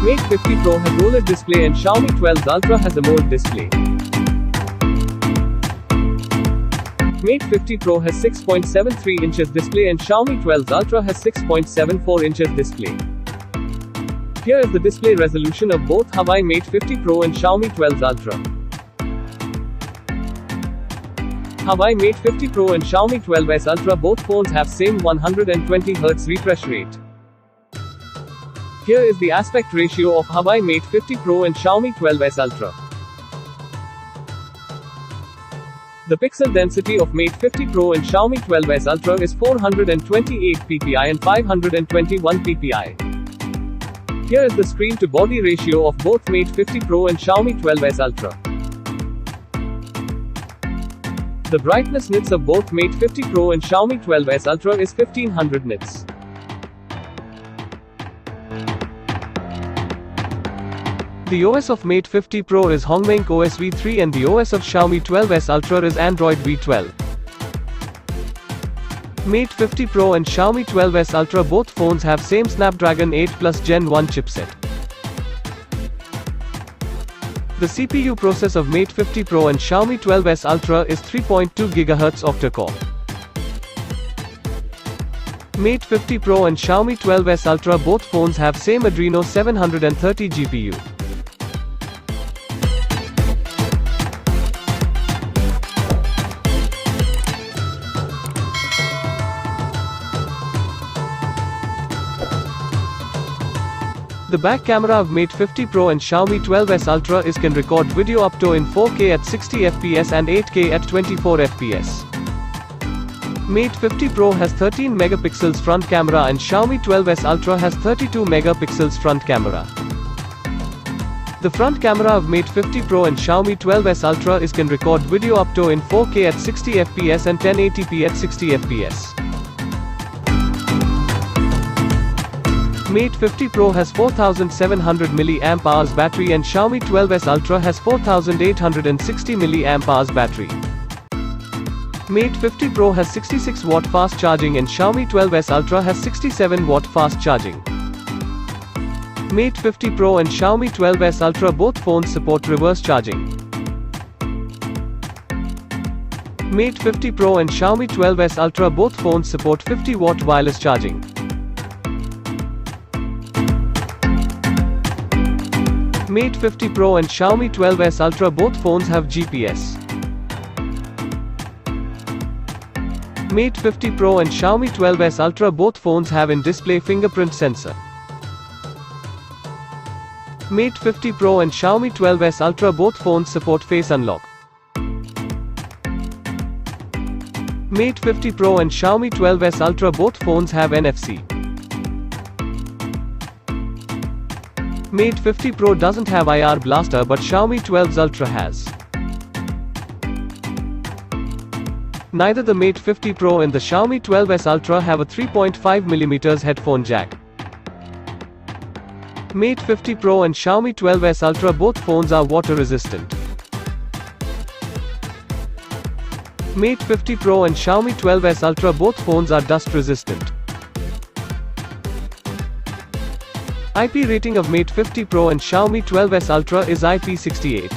Mate 50 Pro has OLED display and Xiaomi 12s Ultra has AMOLED display. Mate 50 Pro has 6.73 inches display and Xiaomi 12s Ultra has 6.74 inches display. Here is the display resolution of both Huawei Mate 50 Pro and Xiaomi 12s Ultra. Huawei Mate 50 Pro and Xiaomi 12s Ultra both phones have same 120Hz refresh rate. Here is the aspect ratio of Huawei Mate 50 Pro and Xiaomi 12s Ultra. The pixel density of Mate 50 Pro and Xiaomi 12s Ultra is 428 ppi and 521 ppi. Here is the screen to body ratio of both Mate 50 Pro and Xiaomi 12s Ultra. The brightness nits of both Mate 50 Pro and Xiaomi 12s Ultra is 1500 nits. The OS of Mate 50 Pro is Huawei OS V3 and the OS of Xiaomi 12s Ultra is Android V12. Mate 50 Pro and Xiaomi 12s Ultra both phones have same Snapdragon 8 Plus Gen 1 chipset. The CPU process of Mate 50 Pro and Xiaomi 12s Ultra is 3.2 GHz octa-core. Mate 50 Pro and Xiaomi 12s Ultra both phones have same Adreno 730 GPU. The back camera of Mate 50 Pro and Xiaomi 12s Ultra can record video up to in 4K at 60 fps and 8K at 24 fps. Mate 50 Pro has 13 megapixels front camera and Xiaomi 12s Ultra has 32 megapixels front camera. The front camera of Mate 50 Pro and Xiaomi 12s Ultra can record video up to in 4K at 60 fps and 1080p at 60 fps. Mate 50 Pro has 4700 mAh battery and Xiaomi 12s Ultra has 4860 mAh battery. Mate 50 Pro has 66 watt fast charging and Xiaomi 12s Ultra has 67 watt fast charging. Mate 50 Pro and Xiaomi 12s Ultra both phones support reverse charging. Mate 50 Pro and Xiaomi 12s Ultra both phones support 50 watt wireless charging. Mate 50 Pro and Xiaomi 12s Ultra both phones have GPS. Mate 50 Pro and Xiaomi 12s Ultra both phones have in-display fingerprint sensor. Mate 50 Pro and Xiaomi 12s Ultra both phones support face unlock. Mate 50 Pro and Xiaomi 12s Ultra both phones have NFC. Mate 50 Pro doesn't have IR blaster but Xiaomi 12s Ultra has. Neither the Mate 50 Pro and the Xiaomi 12s Ultra have a 3.5mm headphone jack. Mate 50 Pro and Xiaomi 12s Ultra both phones are water resistant. Mate 50 Pro and Xiaomi 12s Ultra both phones are dust resistant. IP rating of Mate 50 Pro and Xiaomi 12s Ultra is IP68.